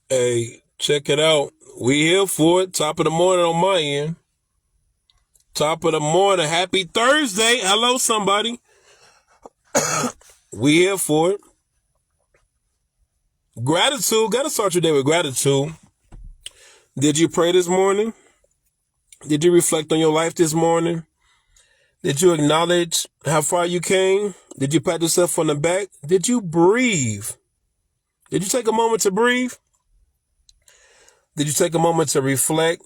Hey, check it out. We here for it. Top of the morning on my end. Top of the morning. Happy Thursday. Hello, somebody. We here for it. Gratitude. Gotta start your day with gratitude. Did you pray this morning? Did you reflect on your life this morning? Did you acknowledge how far you came? Did you pat yourself on the back? Did you breathe? Did you take a moment to breathe? Did you take a moment to reflect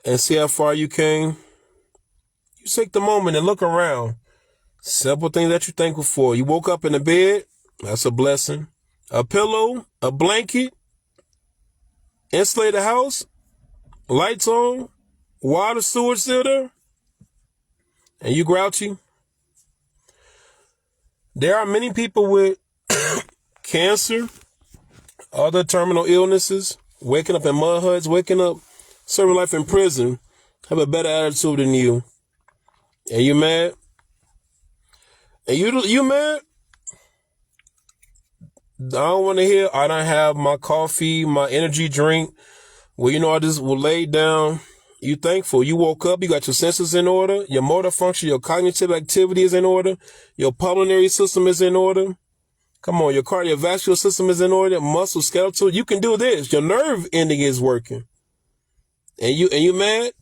and see how far you came? You take the moment and look around. Simple things that you're thankful for. You woke up in the bed. That's a blessing. A pillow, a blanket, insulated house, lights on, water, sewer still there, and you grouchy. There are many people with cancer, other terminal illnesses, waking up in mud huts, waking up, serving life in prison, have a better attitude than you. And you mad? And you mad? I don't want to hear, I don't have my coffee, my energy drink. Well, I just will lay down. You thankful. You woke up, you got your senses in order, your motor function, your cognitive activity is in order, your pulmonary system is in order. Come on, your cardiovascular system is in order, muscle, skeletal. You can do this. Your nerve ending is working. And you mad?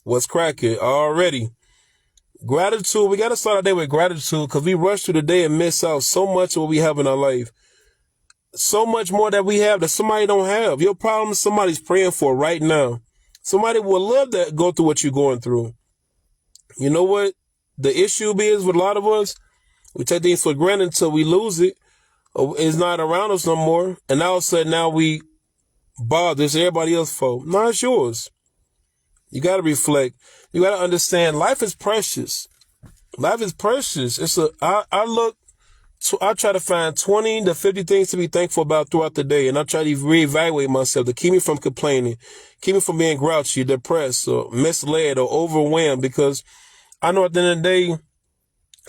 What's cracking already? Gratitude. We got to start our day with gratitude because we rush through the day and miss out so much of what we have in our life. So much more that we have that somebody don't have. Your problem somebody's praying for right now. Somebody would love to go through what you're going through. You know what the issue is with a lot of us? We take things for granted until we lose it. Or it's not around us no more. And all of a sudden now we bother. It's everybody else's fault. No, it's yours. You got to reflect. You got to understand life is precious. Life is precious. I try to find 20 to 50 things to be thankful about throughout the day. And I try to reevaluate myself to keep me from complaining, keep me from being grouchy, depressed, or misled, or overwhelmed. Because I know at the end of the day,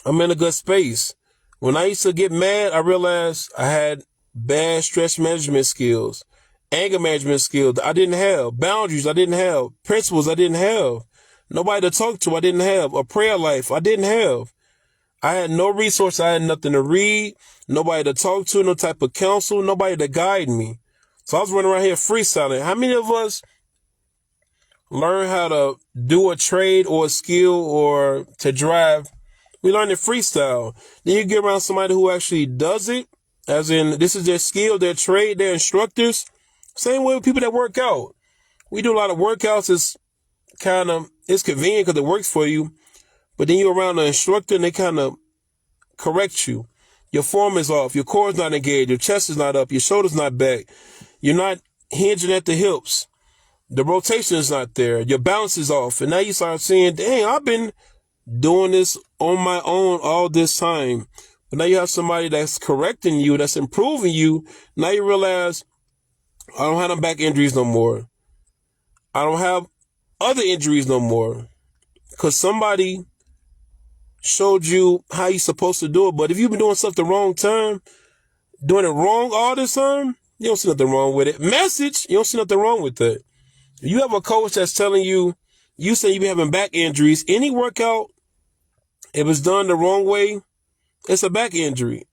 I'm in a good space. When I used to get mad, I realized I had bad stress management skills, anger management skills I didn't have, boundaries I didn't have, principles I didn't have, nobody to talk to I didn't have, a prayer life I didn't have. I had no resource. I had nothing to read, nobody to talk to, no type of counsel, nobody to guide me. So I was running around here freestyling. How many of us learn how to do a trade or a skill or to drive? We learn to freestyle. Then you get around somebody who actually does it, as in this is their skill, their trade, their instructors. Same way with people that work out. We do a lot of workouts. It's convenient because it works for you. But then you're around an instructor and they kind of correct you. Your form is off. Your core is not engaged. Your chest is not up. Your shoulder's not back. You're not hinging at the hips. The rotation is not there. Your balance is off. And now you start saying, dang, I've been doing this on my own all this time. But now you have somebody that's correcting you, that's improving you. Now you realize, I don't have no back injuries no more. I don't have other injuries no more. Because somebody showed you how you're supposed to do it. But if you've been doing stuff the wrong time, doing it wrong all this time, you don't see nothing wrong with it. Message, you don't see nothing wrong with that. If you have a coach that's telling you, you say you be having back injuries, any workout, if it's done the wrong way, it's a back injury.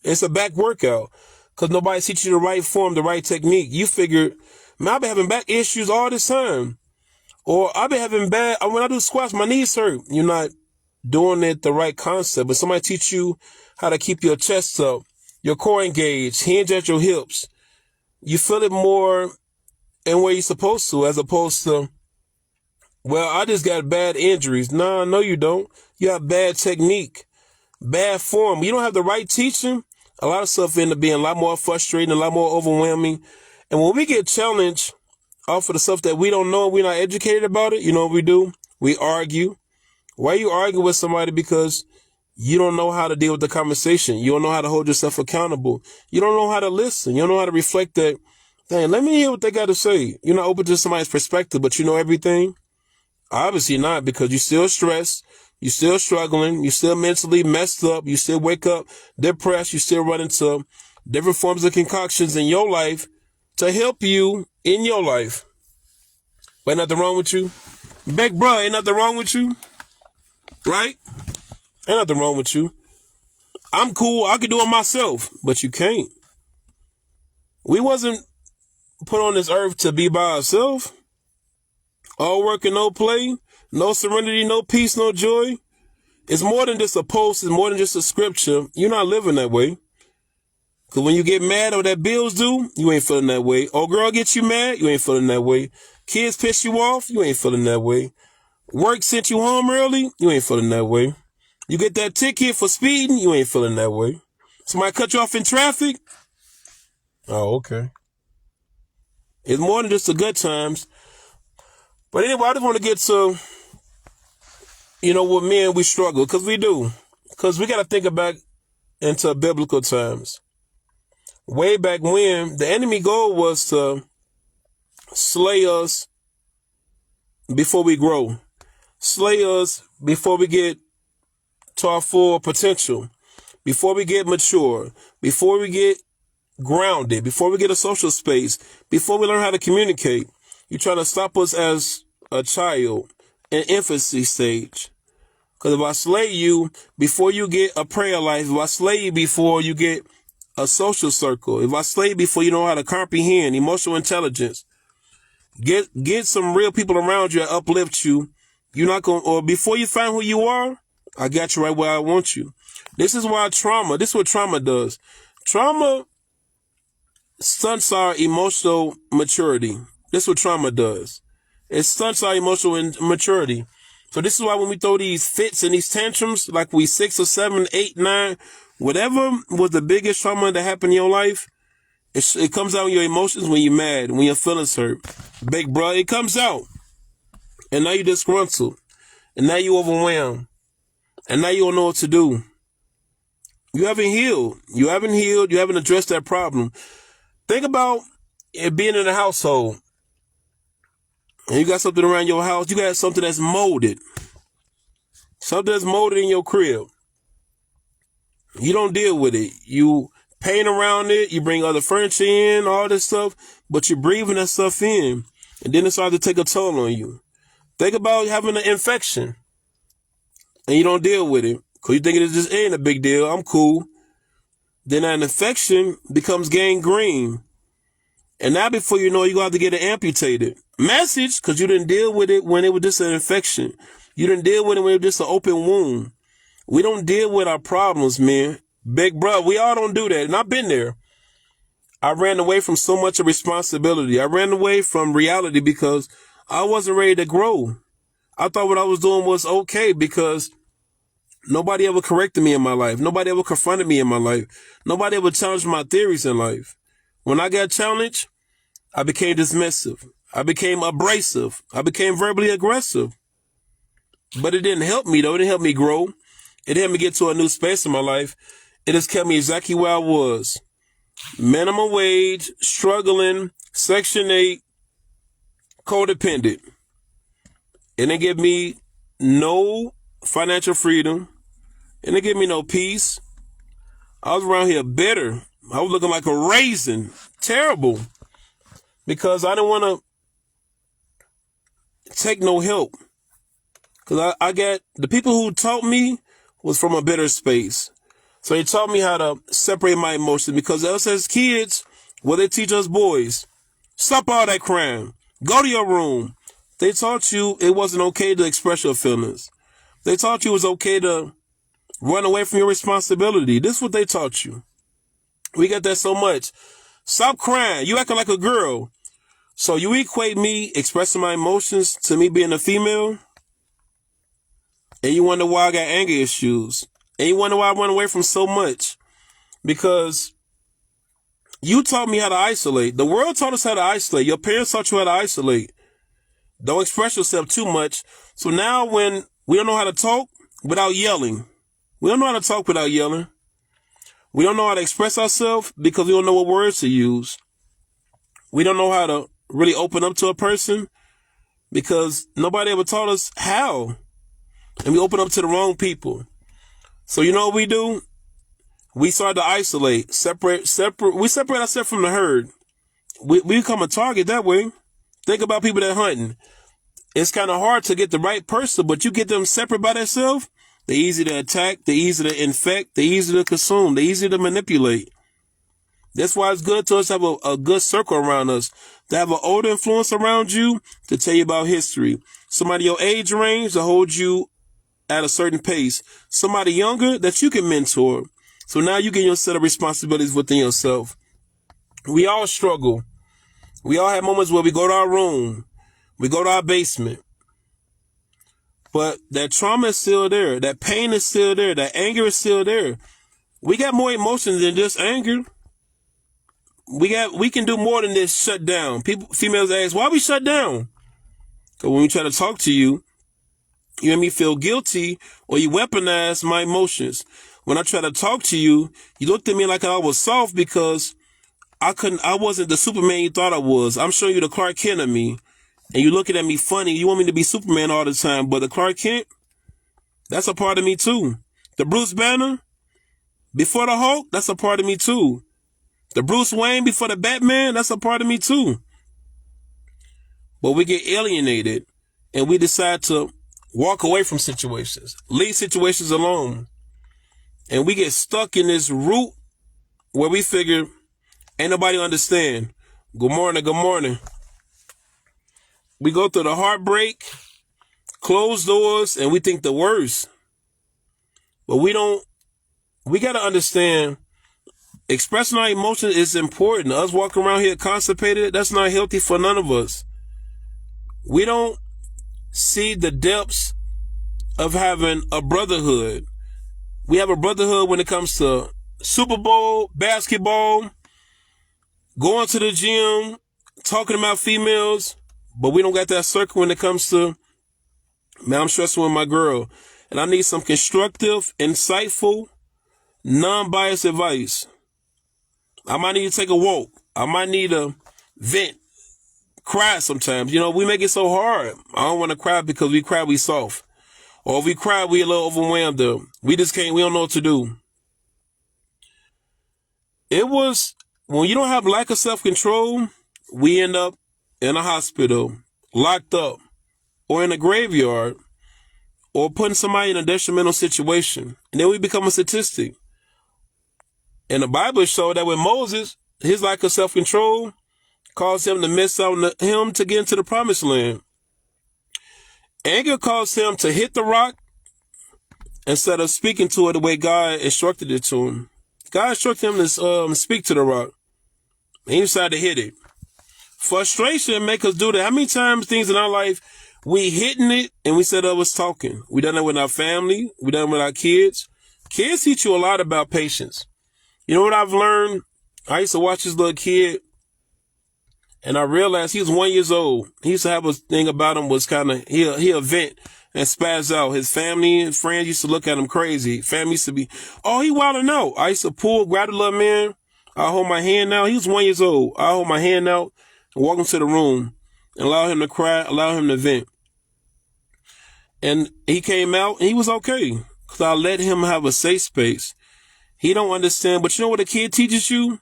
It's a back workout. Because nobody teaches you the right form, the right technique. You figure, man, I've been having back issues all this time. Or I've been having when I do squats, my knees hurt. You're not doing it the right concept. But somebody teach you how to keep your chest up, your core engaged, hinge at your hips. You feel it more in where you're supposed to, as opposed to, well, I just got bad injuries. No, you don't. You have bad technique, bad form. You don't have the right teaching. A lot of stuff end up being a lot more frustrating, a lot more overwhelming. And when we get challenged off of the stuff that we don't know, we're not educated about it, you know what we do? We argue. Why you argue with somebody? Because you don't know how to deal with the conversation. You don't know how to hold yourself accountable. You don't know how to listen. You don't know how to reflect that, dang, let me hear what they got to say. You're not open to somebody's perspective, but you know everything? Obviously not, because you're still stressed. You're still struggling. You're still mentally messed up. You still wake up depressed. You still run into different forms of concoctions in your life to help you in your life. But ain't nothing wrong with you. Big bro, ain't nothing wrong with you. Right? Ain't nothing wrong with you. I'm cool. I can do it myself. But you can't. We wasn't put on this earth to be by ourselves. All work and no play. No serenity, no peace, no joy. It's more than just a post. It's more than just a scripture. You're not living that way. Because when you get mad over that bills due, you ain't feeling that way. Old girl gets you mad, you ain't feeling that way. Kids piss you off, you ain't feeling that way. Work sent you home early, you ain't feeling that way. You get that ticket for speeding, you ain't feeling that way. Somebody cut you off in traffic? Oh, okay. It's more than just the good times. But anyway, I just want to get to, what men we struggle, because we do. Because we got to think back into biblical times. Way back when, the enemy goal was to slay us before we grow. Slay us before we get to our full potential. Before we get mature. Before we get grounded. Before we get a social space. Before we learn how to communicate. You're trying to stop us as a child in infancy stage. Because if I slay you before you get a prayer life, if I slay you before you get a social circle, if I slay you before you know how to comprehend emotional intelligence, get some real people around you that uplift you. You're not going, or before you find who you are, I got you right where I want you. This is why this is what trauma does. Trauma stunts our emotional maturity. This is what trauma does. It stunts our emotional maturity. So this is why when we throw these fits and these tantrums, like we 6 or 7, 8, 9, whatever was the biggest trauma that happened in your life, it comes out in your emotions when you're mad, when your feelings hurt. Big bro, it comes out. And now you're disgruntled. And now you're overwhelmed. And now you don't know what to do. You haven't healed. You haven't addressed that problem. Think about it being in a household. And you got something around your house. You got something that's molded. Something that's molded in your crib. You don't deal with it. You paint around it. You bring other furniture in, all this stuff. But you're breathing that stuff in. And then it starts to take a toll on you. Think about having an infection. And you don't deal with it. Because you think it just ain't a big deal. I'm cool. Then that infection becomes gangrene. And now before you know it, you're going to have to get it amputated. Message, because you didn't deal with it when it was just an infection. You didn't deal with it when it was just an open wound. We don't deal with our problems, man. Big bro, we all don't do that. And I've been there. I ran away from so much of responsibility. I ran away from reality because I wasn't ready to grow. I thought what I was doing was okay because nobody ever corrected me in my life. Nobody ever confronted me in my life. Nobody ever challenged my theories in life. When I got challenged, I became dismissive. I became abrasive. I became verbally aggressive. But it didn't help me, though. It didn't help me grow. It helped me get to a new space in my life. It just kept me exactly where I was. Minimum wage, struggling, Section 8, codependent. It didn't give me no financial freedom. It didn't give me no peace. I was around here bitter. I was looking like a raisin. Terrible. Because I didn't want to take no help. Because I got, the people who taught me was from a bitter space. So they taught me how to separate my emotions. Because us as kids, they teach us boys, stop all that crime. Go to your room. They taught you it wasn't okay to express your feelings. They taught you it was okay to run away from your responsibility. This is what they taught you. We got that so much. Stop crying. You acting like a girl. So you equate me expressing my emotions to me being a female? And you wonder why I got anger issues. And you wonder why I run away from so much. Because you taught me how to isolate. The world taught us how to isolate. Your parents taught you how to isolate. Don't express yourself too much. So now when we don't know how to talk without yelling. We don't know how to talk without yelling. We don't know how to express ourselves because we don't know what words to use. We don't know how to really open up to a person because nobody ever taught us how. And we open up to the wrong people. So you know what we do? We start to isolate, separate. We separate ourselves from the herd. We become a target that way. Think about people that hunting. It's kind of hard to get the right person, but you get them separate by themselves, they're easy to attack, they're easy to infect, they're easy to consume, they're easy to manipulate. That's why it's good to us to have a good circle around us, to have an older influence around you to tell you about history. Somebody your age range to hold you at a certain pace. Somebody younger that you can mentor. So now you get your set of responsibilities within yourself. We all struggle. We all have moments where we go to our room. We go to our basement. But that trauma is still there. That pain is still there. That anger is still there. We got more emotions than just anger. We can do more than this shut down. Females ask, why we shut down? Because when we try to talk to you, you made me feel guilty or you weaponize my emotions. When I try to talk to you, you looked at me like I was soft because I wasn't the Superman you thought I was. I'm showing you the Clark Kent of me. And you looking at me funny. You want me to be Superman all the time. But the Clark Kent, that's a part of me too. The Bruce Banner, before the Hulk, that's a part of me too. The Bruce Wayne before the Batman, that's a part of me too. But we get alienated and we decide to walk away from situations, leave situations alone. And we get stuck in this root where we figure, ain't nobody understand. Good morning, good morning. We go through the heartbreak, closed doors, and we think the worst. But we got to understand, expressing our emotions is important. Us walking around here constipated, that's not healthy for none of us. We don't see the depths of having a brotherhood. We have a brotherhood when it comes to Super Bowl, basketball, going to the gym, talking about females, but we don't got that circle when it comes to, man, I'm stressing with my girl, and I need some constructive, insightful, non-biased advice. I might need to take a walk. I might need to vent, cry sometimes. You know, we make it so hard. I don't want to cry because we cry, we soft. Or if we cry, we a little overwhelmed. We don't know what to do. It was, when you don't have lack of self-control, we end up in a hospital, locked up, or in a graveyard, or putting somebody in a detrimental situation. And then we become a statistic. And the Bible showed that with Moses, his lack of self-control caused him to miss out on him to get into the promised land. Anger caused him to hit the rock instead of speaking to it the way God instructed it to him. God instructed him to speak to the rock. And he decided to hit it. Frustration make us do that. How many times things in our life, we hitting it and we said I was talking. We done that with our family. We done it with our kids. Kids teach you a lot about patience. You know what I've learned? I used to watch this little kid and I realized he was 1 year old. He used to have a thing about him was kind of, he'll vent and spaz out. His family and friends used to look at him crazy. Family used to be, oh, he wilding out. I used to grab the little man. I hold my hand out. He was 1 year old. I hold my hand out and walk him to the room and allow him to cry, allow him to vent. And he came out and he was okay because I let him have a safe space. He don't understand, but you know what a kid teaches you?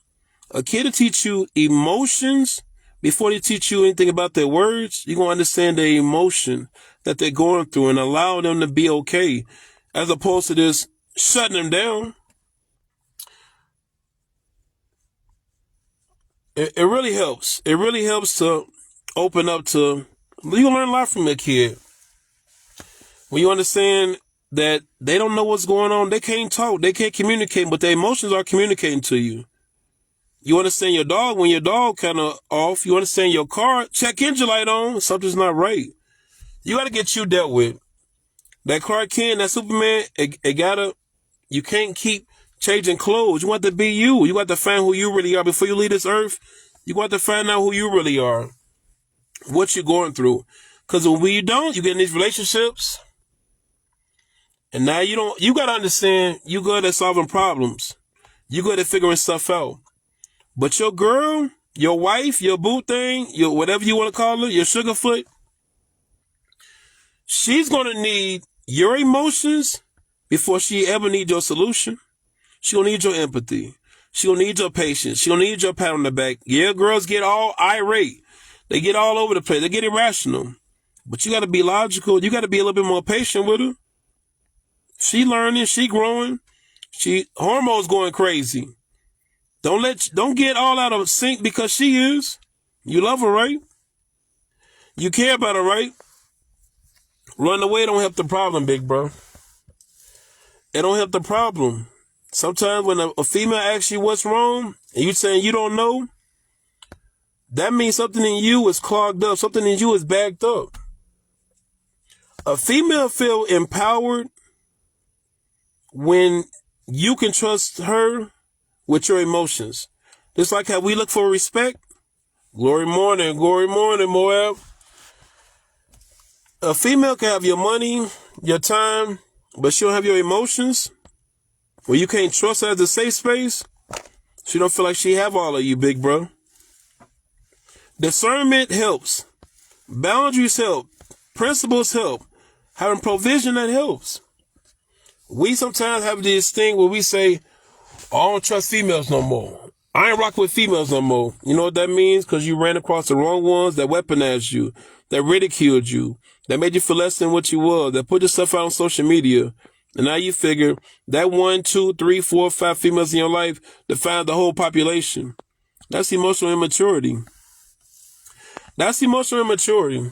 A kid will teach you emotions before they teach you anything about their words. You're going to understand the emotion that they're going through and allow them to be okay, as opposed to this shutting them down. It really helps. It really helps to open up to, you learn a lot from a kid. When you understand that they don't know what's going on, they can't talk, they can't communicate, but their emotions are communicating to you. You understand your dog when your dog kind of off. You understand your car, check engine light on, something's not right. You got to get you dealt with. That Clark Kent, that Superman, you can't keep changing clothes. You want to be you. You got to find who you really are before you leave this earth. You got to find out who you really are, what you're going through. Because when you don't, you get in these relationships. And now you got to understand you're good at solving problems. You're good at figuring stuff out. But your girl, your wife, your boo thing, your whatever you want to call her, your sugarfoot, she's going to need your emotions before she ever needs your solution. She'll need your empathy. She don't need your patience. She don't need your pat on the back. Yeah, girls get all irate. They get all over the place. They get irrational. But you got to be logical. You got to be a little bit more patient with her. She learning. She growing. She hormones going crazy. Don't get all out of sync because she is. You love her, right? You care about her, right? Run away don't help the problem, big bro. It don't help the problem. Sometimes when a female asks you what's wrong and you saying you don't know, that means something in you is clogged up. Something in you is backed up. A female feel empowered when you can trust her with your emotions. Just like how we look for respect. Glory morning, Moab. A female can have your money, your time, but she don't have your emotions. Well, you can't trust her as a safe space. She don't feel like she have all of you, big bro. Discernment helps. Boundaries help. Principles help. Having provision, that helps. We sometimes have this thing where we say, oh, I don't trust females no more. I ain't rocking with females no more. You know what that means? Because you ran across the wrong ones that weaponized you, that ridiculed you, that made you feel less than what you were, that put your stuff out on social media. And now you figure that 1, 2, 3, 4, 5 females in your life define the whole population. That's emotional immaturity. That's emotional immaturity.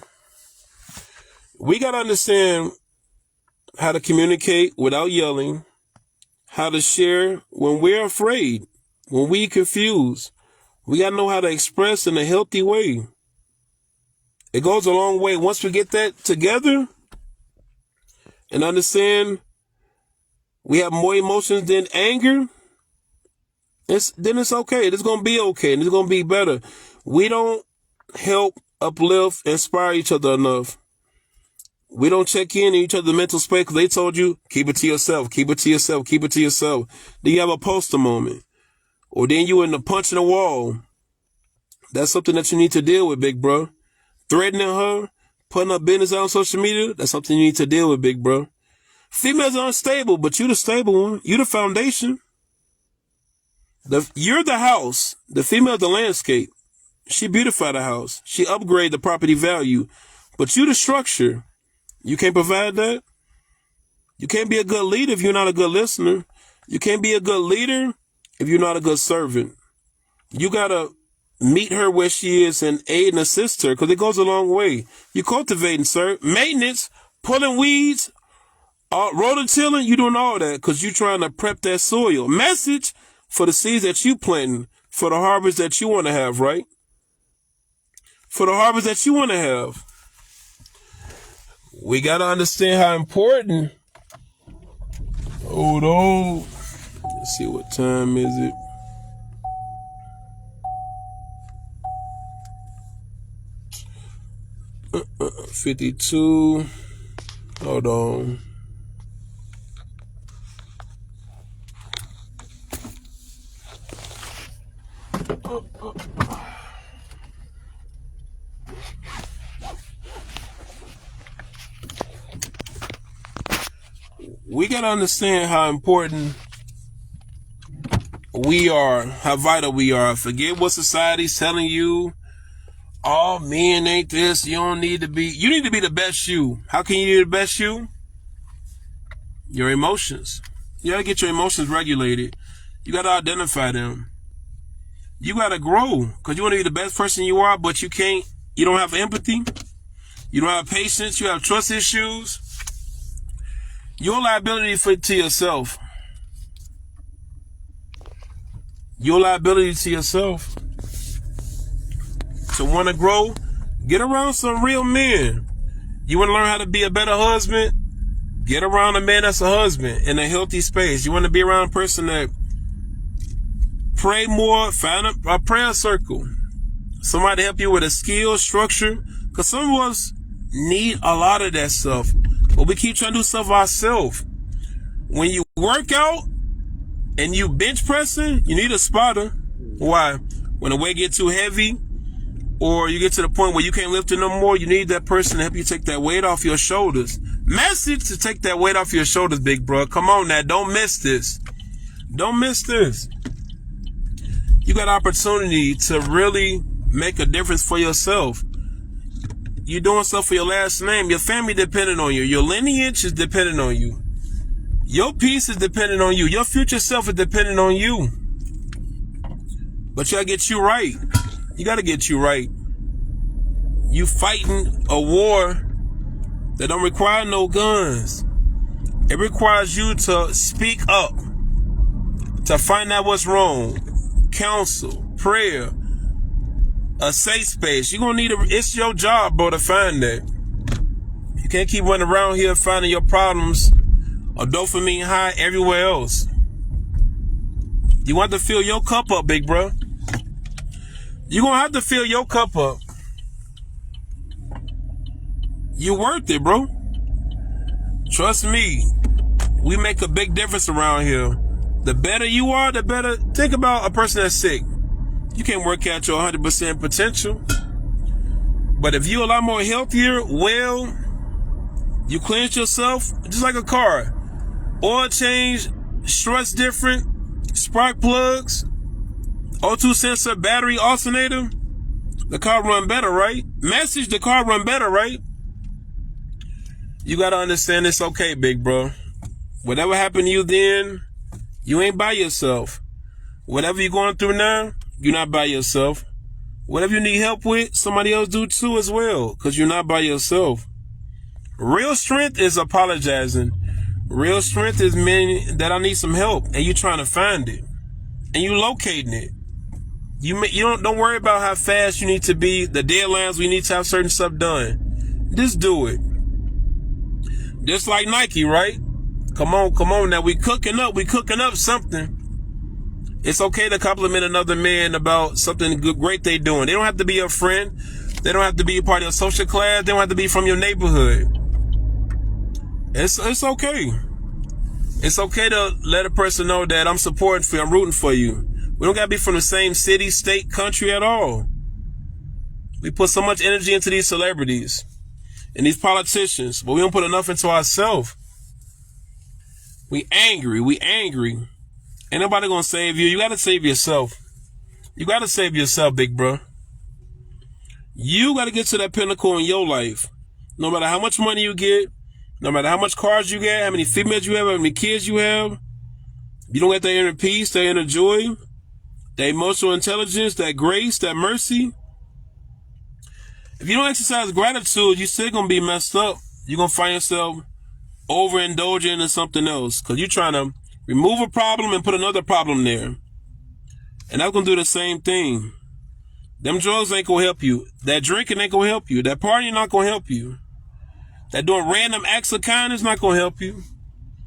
We got to understand how to communicate without yelling, how to share when we're afraid, when we're confused. We got to know how to express in a healthy way. It goes a long way. Once we get that together and understand we have more emotions than anger, then it's okay. It's going to be okay. And it's going to be better. We don't help, uplift, inspire each other enough. We don't check in each other's mental space because they told you, keep it to yourself, keep it to yourself, keep it to yourself. Then you have a poster moment. Or then you in the punch in the wall. That's something that you need to deal with, big bro. Threatening her, putting her business out on social media, that's something you need to deal with, big bro. Females are unstable, but you the stable one. You the foundation. You're the house. The female's the landscape. She beautified the house. She upgrade the property value. But you the structure. You can't provide that. You can't be a good leader if you're not a good listener. You can't be a good leader if you're not a good servant. You got to meet her where she is and aid and assist her because it goes a long way. You cultivating, sir. Maintenance, pulling weeds, rototilling, you doing all that because you're trying to prep that soil. Message for the seeds that you planting, for the harvest that you want to have, right? For the harvest that you want to have. We got to understand how important. Hold on. Let's see, what time is it? Uh, 52. Hold on. We got to understand how important we are, how vital we are. Forget what society's telling you. Oh, men ain't this. You don't need to be. You need to be the best you. How can you be the best you? Your emotions. You got to get your emotions regulated. You got to identify them. You got to grow because you want to be the best person you are, but you can't. You don't have empathy. You don't have patience. You have trust issues. Your liability to yourself. Your liability to yourself. To want to grow, get around some real men. You want to learn how to be a better husband? Get around a man that's a husband in a healthy space. You want to be around a person that pray more, find a prayer circle. Somebody to help you with a skill, structure. Because some of us need a lot of that stuff. But we keep trying to do stuff ourselves. When you work out and you bench pressing, you need a spotter. Why? When the weight gets too heavy or you get to the point where you can't lift it no more, you need that person to help you take that weight off your shoulders. Message to take that weight off your shoulders, big bro. Come on now. Don't miss this. Don't miss this. You got opportunity to really make a difference for yourself. You're doing stuff for your last name. Your family dependent on you. Your lineage is dependent on you. Your peace is dependent on you. Your future self is dependent on you. But you gotta get you right. You gotta get you right. You fighting a war that don't require no guns. It requires you to speak up, to find out what's wrong. Counsel, prayer, a safe space. You're gonna need it's your job, bro, to find that. You can't keep running around here finding your problems or dopamine high everywhere else. You want to fill your cup up, big bro. You're gonna have to fill your cup up. You worth it, bro. Trust me. We make a big difference around here. The better you are, the better. Think about a person that's sick. You can't work out your 100% potential. But if you're a lot more healthier, well, you cleanse yourself, just like a car. Oil change, struts different, spark plugs, O2 sensor, battery, alternator. The car run better, right? Message, the car run better, right? You gotta understand it's okay, big bro. Whatever happened to you then, you ain't by yourself. Whatever you're going through now, you're not by yourself. Whatever you need help with, somebody else do too as well, because you're not by yourself. Real strength is apologizing. Real strength is meaning that I need some help, and you trying to find it, and you locating it. You don't worry about how fast you need to be, the deadlines we need to have certain stuff done. Just do it. Just like Nike, right? Come on now. We cooking up something. It's okay to compliment another man about something good, great they doing. They don't have to be your friend. They don't have to be a part of your social class. They don't have to be from your neighborhood. It's okay. It's okay to let a person know that I'm supporting for you, I'm rooting for you. We don't gotta be from the same city, state, country at all. We put so much energy into these celebrities and these politicians, but we don't put enough into ourselves. We angry. Ain't nobody gonna save you. You gotta save yourself. You gotta save yourself, big bro. You gotta get to that pinnacle in your life. No matter how much money you get, no matter how much cars you get, how many females you have, how many kids you have, you don't get that inner peace, that inner joy, that emotional intelligence, that grace, that mercy. If you don't exercise gratitude, you're still gonna be messed up. You're gonna find yourself overindulging in something else, because you're trying to remove a problem and put another problem there. And that's gonna do the same thing. Them drugs ain't gonna help you. That drinking ain't gonna help you. That partying not gonna help you. That doing random acts of kindness not gonna help you.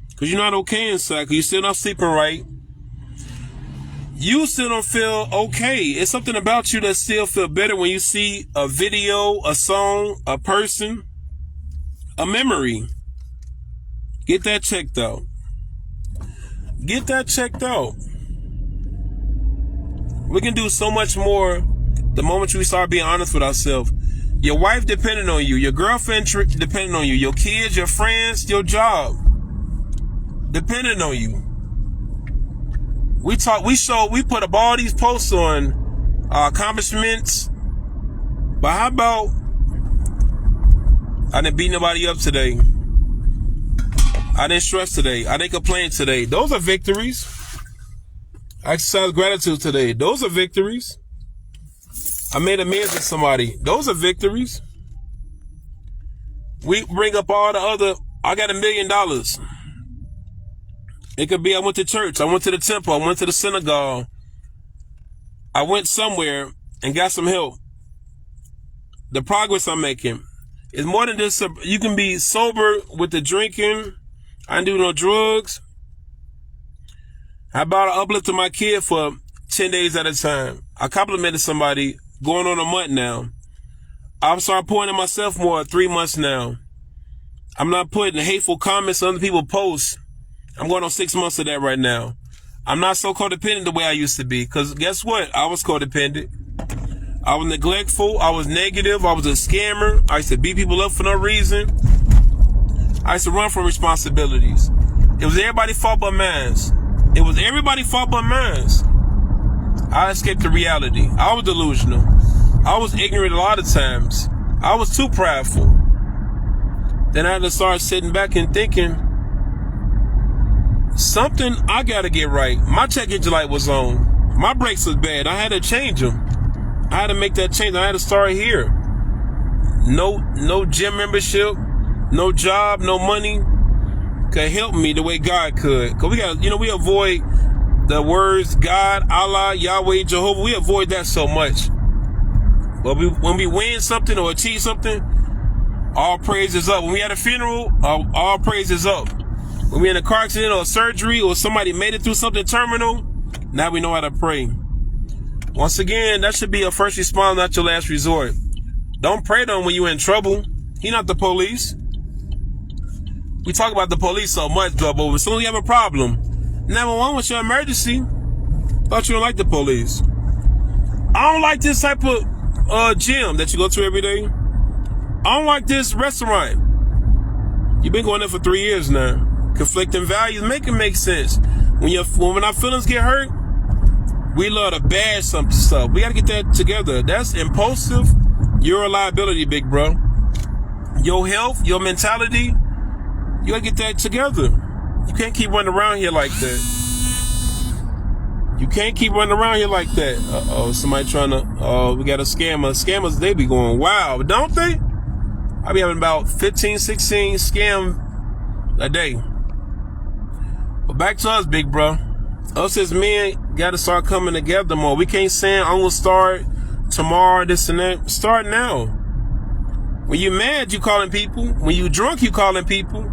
Because you're not okay inside, because you're still not sleeping right. You still don't feel okay. It's something about you that still feel better when you see a video, a song, a person, a memory. Get that checked out. Get that checked out. We can do so much more the moment we start being honest with ourselves. Your wife depending on you. Your girlfriend depending on you. Your kids, your friends, your job depending on you. We put up all these posts on our accomplishments. But how about I didn't beat nobody up today? I didn't stress today. I didn't complain today. Those are victories. I exercised gratitude today. Those are victories. I made amends with somebody. Those are victories. We bring up all the other, I got $1 million. It could be I went to church. I went to the temple. I went to the synagogue. I went somewhere and got some help. The progress I'm making is more than just, you can be sober with the drinking. I didn't do no drugs. How about I uplifted my kid for 10 days at a time? I complimented somebody going on a month now. I'm starting pointing at myself more 3 months now. I'm not putting hateful comments on other people's posts. I'm going on 6 months of that right now. I'm not so codependent the way I used to be. Because guess what? I was codependent. I was neglectful. I was negative. I was a scammer. I used to beat people up for no reason. I used to run from responsibilities. It was everybody's fault but mine. It was everybody's fault but mine. I escaped the reality. I was delusional. I was ignorant a lot of times. I was too prideful. Then I had to start sitting back and thinking, something I gotta get right. My check engine light was on. My brakes was bad. I had to change them. I had to make that change. I had to start here. No gym membership, no job, no money could help me the way God could. Cause we avoid the words God, Allah, Yahweh, Jehovah. We avoid that so much. But when we win something or achieve something, all praise is up. When we had a funeral, all praise is up. When we in a car accident or surgery or somebody made it through something terminal, now we know how to pray. Once again, that should be your first response, not your last resort. Don't pray to him when you're in trouble. He not the police. We talk about the police so much, though, but as soon as you have a problem, 911 was your emergency. Thought you don't like the police. I don't like this type of gym that you go to every day. I don't like this restaurant. You've been going there for 3 years now. Conflicting values, make it make sense. When our feelings get hurt, we love to bash some stuff. We got to get that together. That's impulsive. You're a liability, big bro. Your health, your mentality, you got to get that together. You can't keep running around here like that. You can't keep running around here like that. Uh-oh, somebody trying to, we got a scammer. Scammers, they be going wild, don't they? I be having about 15, 16 scam a day. But back to us, big bro. Us as men got to start coming together more. We can't say, I'm going to start tomorrow, this and that. Start now. When you're mad, you calling people. When you drunk, you calling people.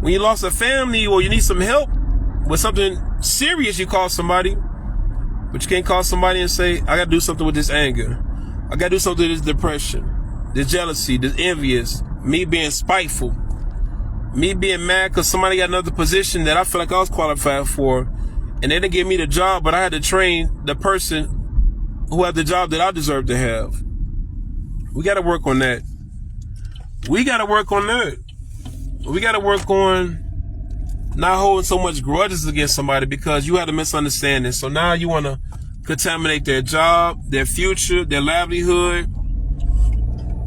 When you lost a family or you need some help with something serious, you call somebody. But you can't call somebody and say, I got to do something with this anger. I got to do something with this depression, this jealousy, this envious, me being spiteful, me being mad because somebody got another position that I feel like I was qualified for. And they didn't give me the job, but I had to train the person who had the job that I deserve to have. We got to work on that. We got to work on that. We got to work on not holding so much grudges against somebody because you had a misunderstanding. So now you want to contaminate their job, their future, their livelihood,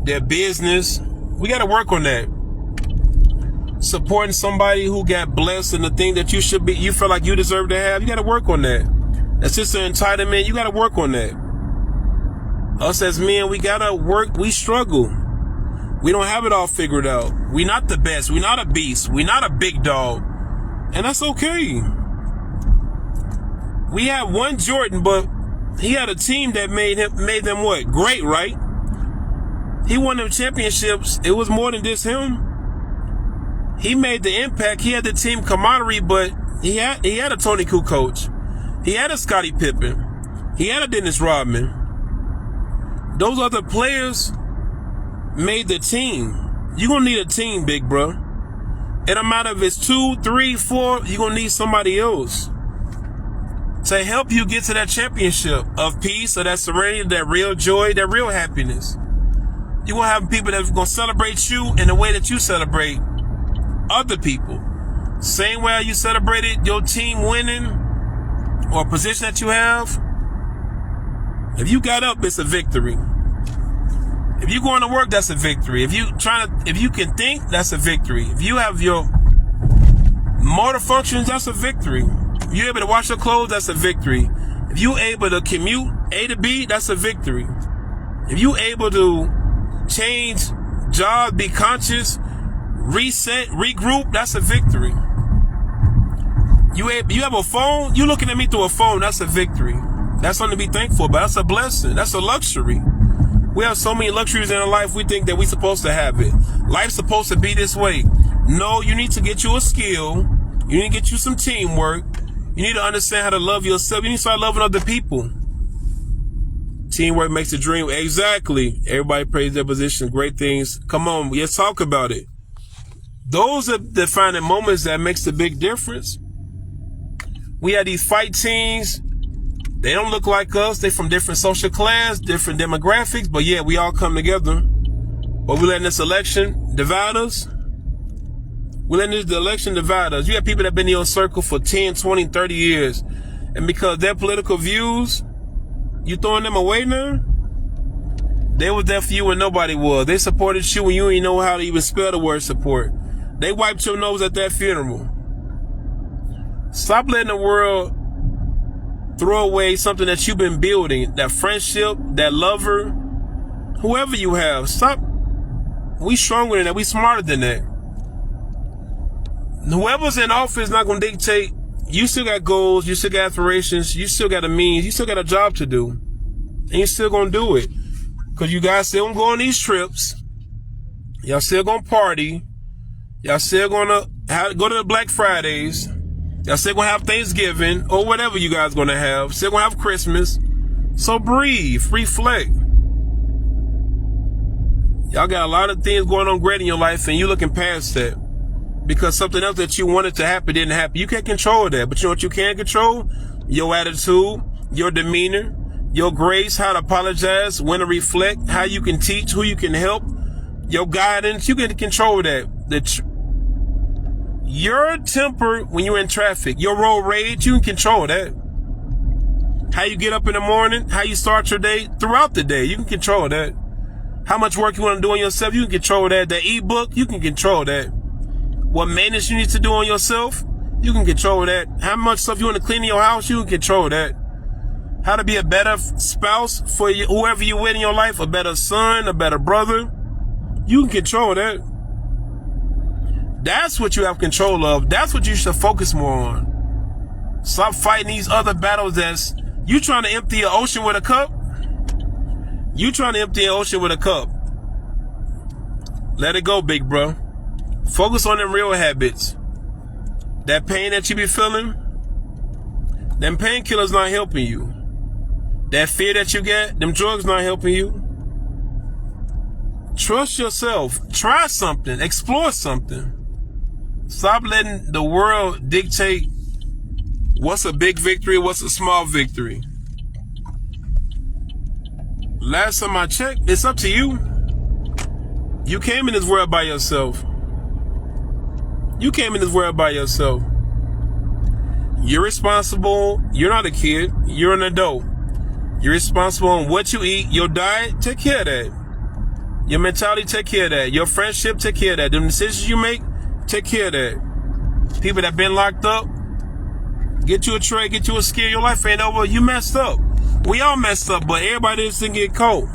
their business. We got to work on that. Supporting somebody who got blessed in the thing that you feel like you deserve to have. You got to work on that. That's just an entitlement. You got to work on that. Us as men, we got to work. We struggle. We don't have it all figured out. We not the best. We not a beast. We not a big dog. And that's okay. We had one Jordan, but he had a team that made them what? Great, right? He won them championships. It was more than just him. He made the impact. He had the team camaraderie, but he had a Tony Kukoc. He had a Scottie Pippen. He had a Dennis Rodman. Those other players made the team. You're going to need a team, big bro. It don't matter if it's 2, 3, 4, you're going to need somebody else to help you get to that championship of peace, or that serenity, that real joy, that real happiness. You're going to have people that are going to celebrate you in the way that you celebrate other people. Same way you celebrated your team winning or a position that you have. If you got up, it's a victory. If you going to work, that's a victory. If you can think, that's a victory. If you have your motor functions, that's a victory. If you're able to wash your clothes, that's a victory. If you're able to commute A to B, that's a victory. If you're able to change jobs, be conscious, reset, regroup, that's a victory. You have a phone, you looking at me through a phone, that's a victory. That's something to be thankful about. That's a blessing. That's a luxury. We have so many luxuries in our life, we think that we're supposed to have it. Life's supposed to be this way. No, you need to get you a skill. You need to get you some teamwork. You need to understand how to love yourself. You need to start loving other people. Teamwork makes the dream. Exactly. Everybody praise their position. Great things. Come on, let's talk about it. Those are the defining moments that makes the big difference. We have these fight teams. They don't look like us. They from different social class, different demographics, but yeah, we all come together. But we letting this election divide us. We're letting this election divide us. You have people that have been in your circle for 10, 20, 30 years. And because their political views You throwing them away now? They was there for you when nobody was. They supported you when you didn't know how to even spell the word support. They wiped your nose at that funeral. Stop letting the world throw away something that you've been building. That friendship, that lover, whoever you have. Stop. We stronger than that. We smarter than that. Whoever's in office is not going to dictate. You still got goals. You still got aspirations. You still got a means. You still got a job to do. And you're still going to do it. Because you guys still going to go on these trips. Y'all still going to party. Y'all still going to go to the Black Fridays. Y'all still going to have Thanksgiving or whatever you guys going to have. Still going to have Christmas. So breathe. Reflect. Y'all got a lot of things going on great in your life and you looking past that. Because something else that you wanted to happen didn't happen. You can't control that. But you know what you can control? Your attitude, your demeanor, your grace, how to apologize, when to reflect, how you can teach, who you can help, your guidance. You can control that. Your temper when you're in traffic, your road rage, you can control that. How you get up in the morning, how you start your day, throughout the day, you can control that. How much work you want to do on yourself, you can control that. The ebook, you can control that. What maintenance you need to do on yourself, you can control that. How much stuff you want to clean in your house, you can control that. How to be a better spouse for whoever you're with in your life, a better son, a better brother, you can control that. That's what you have control of. That's what you should focus more on. Stop fighting these other battles that's, you trying to empty an ocean with a cup? You trying to empty an ocean with a cup. Let it go, big bro. Focus on them real habits. That pain that you be feeling, them painkillers not helping you. That fear that you get, them drugs not helping you. Trust yourself. Try something. Explore something. Stop letting the world dictate what's a big victory, what's a small victory. Last time I checked, it's up to you. You came in this world by yourself. You came in this world by yourself. You're responsible. You're not a kid. You're an adult. You're responsible on what you eat. Your diet, take care of that. Your mentality, take care of that. Your friendship, take care of that. The decisions you make, take care of that. People that been locked up, get you a tray, get you a skill. Your life ain't over. You messed up. We all messed up, but everybody doesn't get caught.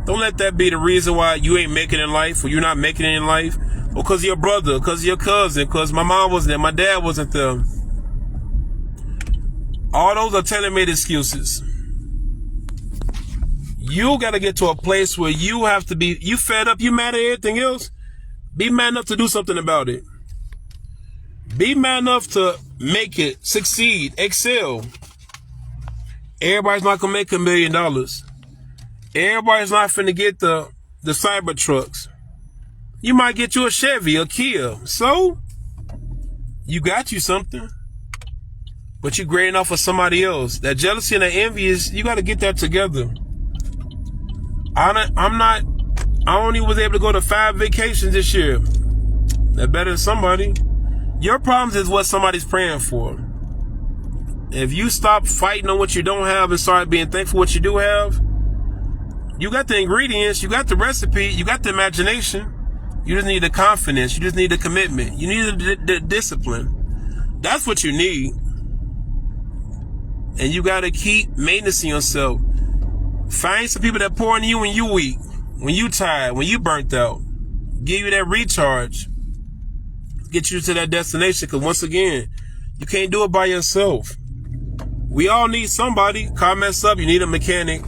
Don't let that be the reason why you ain't making it in life or you're not making it in life. Or because of your brother, because of your cousin, because my mom wasn't there, my dad wasn't there. All those are tailor-made excuses. You got to get to a place where you have to be, you fed up, you mad at everything else. Be mad enough to do something about it. Be mad enough to make it, succeed, excel. Everybody's not going to make $1 million. Everybody's not finna get the cyber trucks. You might get you a Chevy, a Kia. So, you got you something. But you grading off of somebody else. That jealousy and that envy is, you got to get that together. I only was able to go to 5 vacations this year. That's better than somebody. Your problems is what somebody's praying for. If you stop fighting on what you don't have and start being thankful for what you do have, you got the ingredients, you got the recipe, you got the imagination. You just need the confidence. You just need the commitment. You need the discipline. That's what you need. And you got to keep maintaining yourself. Find some people that pour into you when you weak, when you tired, when you burnt out. Give you that recharge. Get you to that destination. Because once again, you can't do it by yourself. We all need somebody. Car mess up, you need a mechanic.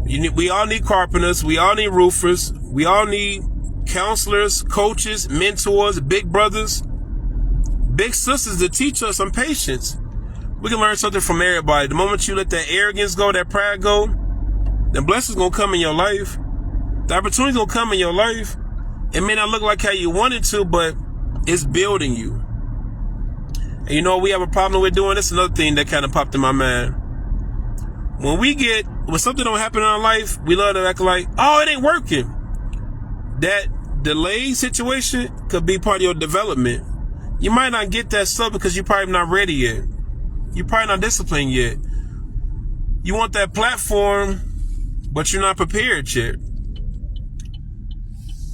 We all need carpenters. We all need roofers. We all need counselors, coaches, mentors, big brothers, big sisters to teach us some patience. We can learn something from everybody. The moment you let that arrogance go, that pride go, the blessings gonna come in your life. The opportunities gonna come in your life. It may not look like how you want it to, but it's building you. And you know what we have a problem with doing? This another thing that kind of popped in my mind. When something don't happen in our life, we love to act like, oh, it ain't working. That delay situation could be part of your development. You might not get that stuff because you're probably not ready yet. You're probably not disciplined yet. You want that platform, but you're not prepared yet.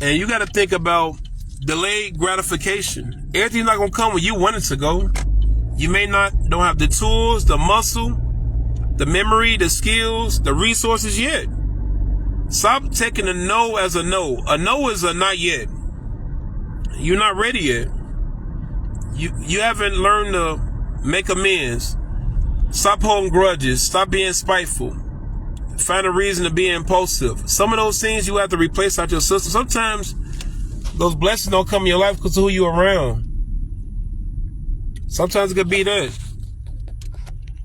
And you got to think about delayed gratification. Everything's not going to come when you want it to go. You don't have the tools, the muscle, the memory, the skills, the resources yet. Stop taking a no as a no. A no is a not yet. You're not ready yet. You haven't learned to make amends. Stop holding grudges. Stop being spiteful. Find a reason to be impulsive. Some of those things you have to replace out your system. Sometimes those blessings don't come in your life because of who you're around. Sometimes it could be that.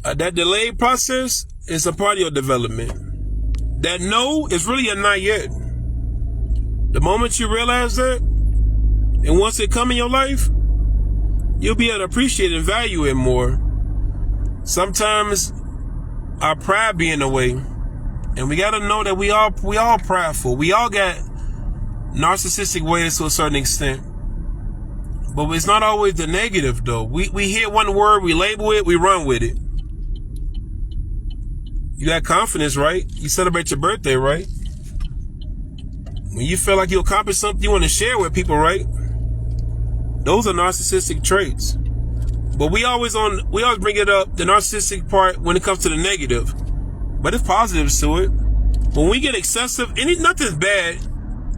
That delayed process is a part of your development. That no is really a not yet. The moment you realize that, and once it come in your life, you'll be able to appreciate and value it more. Sometimes our pride be in the way. And we got to know that we all prideful. We all got narcissistic ways to a certain extent. But it's not always the negative, though. We hear one word, we label it, we run with it. You got confidence, right? You celebrate your birthday, right? When you feel like you accomplished something you want to share with people, right? Those are narcissistic traits. But we always bring it up, the narcissistic part, when it comes to the negative. But it's positives to it. When we get excessive, nothing's bad.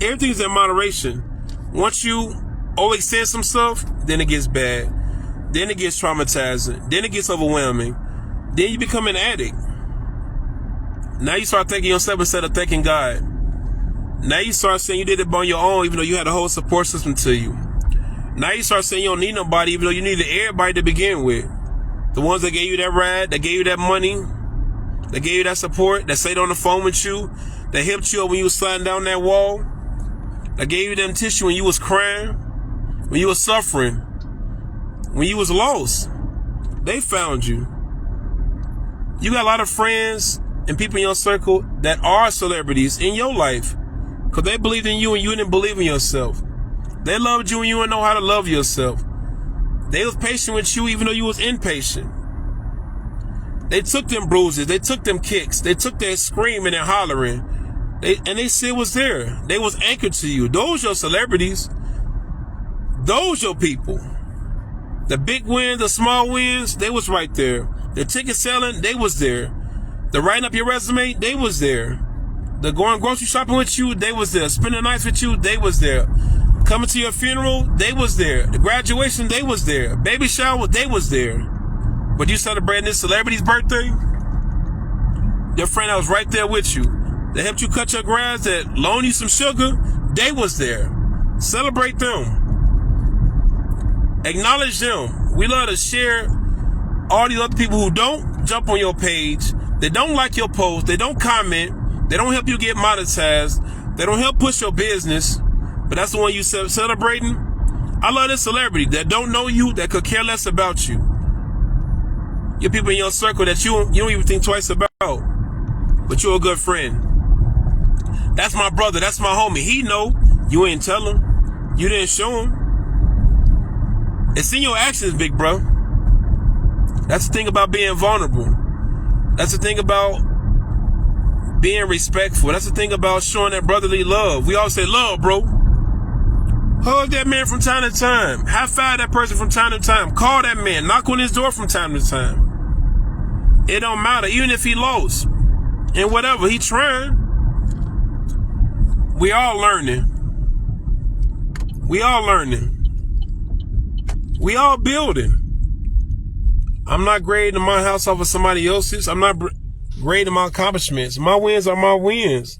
Everything's in moderation. Once you overextend some stuff, then it gets bad. Then it gets traumatizing. Then it gets overwhelming. Then you become an addict. Now you start thanking yourself instead of thanking God. Now you start saying you did it on your own, even though you had a whole support system to you. Now you start saying you don't need nobody, even though you needed everybody to begin with. The ones that gave you that ride, that gave you that money, that gave you that support, that stayed on the phone with you, that helped you up when you was sliding down that wall, that gave you them tissue when you was crying, when you was suffering, when you was lost. They found you. You got a lot of friends and people in your circle that are celebrities in your life because they believed in you and you didn't believe in yourself. They loved you and you didn't know how to love yourself. They was patient with you even though you was impatient. They took them bruises. They took them kicks. They took that screaming and hollering. They still was there. They was anchored to you. Those your celebrities. Those your people. The big wins, the small wins, they was right there. The ticket selling, they was there. The writing up your resume, they was there. The going grocery shopping with you, they was there. Spending nights with you, they was there. Coming to your funeral, they was there. The graduation, they was there. Baby shower, they was there. But you celebrating this celebrity's birthday? Your friend that was right there with you, that helped you cut your grass, that loaned you some sugar, they was there. Celebrate them. Acknowledge them. We love to share all these other people who don't jump on your page. They don't like your post. They don't comment. They don't help you get monetized. They don't help push your business. But that's the one you celebrating. I love this celebrity that don't know you, that could care less about you. Your people in your circle that you don't even think twice about. But you're a good friend. That's my brother. That's my homie. He know. You ain't tell him. You didn't show him. It's in your actions, big bro. That's the thing about being vulnerable. That's the thing about being respectful. That's the thing about showing that brotherly love. We always say love, bro. Hug that man from time to time. High five that person from time to time. Call that man. Knock on his door from time to time. It don't matter. Even if he lost. And whatever. He trying. We all learning. We all learning. We all building. I'm not grading my house off of somebody else's. I'm not grading my accomplishments. My wins are my wins.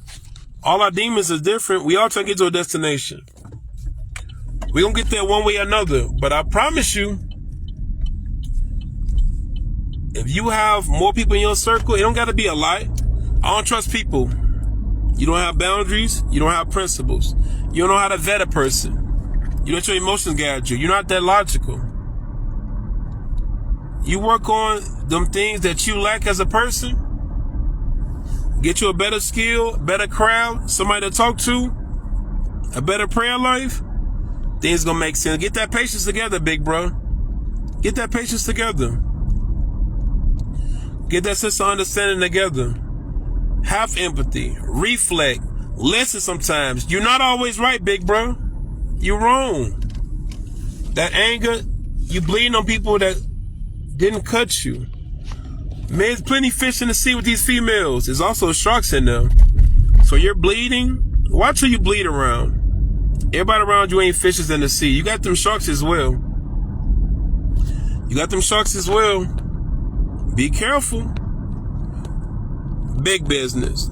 All our demons is different. We all trying to get to a destination. We're going to get there one way or another. But I promise you, if you have more people in your circle, it don't got to be a lot. I don't trust people. You don't have boundaries. You don't have principles. You don't know how to vet a person. You let your emotions guide you. You're not that logical. You work on them things that you lack as a person. Get you a better skill, better crowd, somebody to talk to, a better prayer life. Things gonna make sense. Get that patience together, big bro. Get that patience together. Get that sense of understanding together. Have empathy. Reflect. Listen sometimes. You're not always right, big bro. You're wrong. That anger, you bleeding on people that didn't cut you. Man, there's plenty of fish in the sea with these females. There's also sharks in them. So you're bleeding. Watch who you bleed around. Everybody around you ain't fishes in the sea. You got them sharks as well. You got them sharks as well. Be careful. Big business.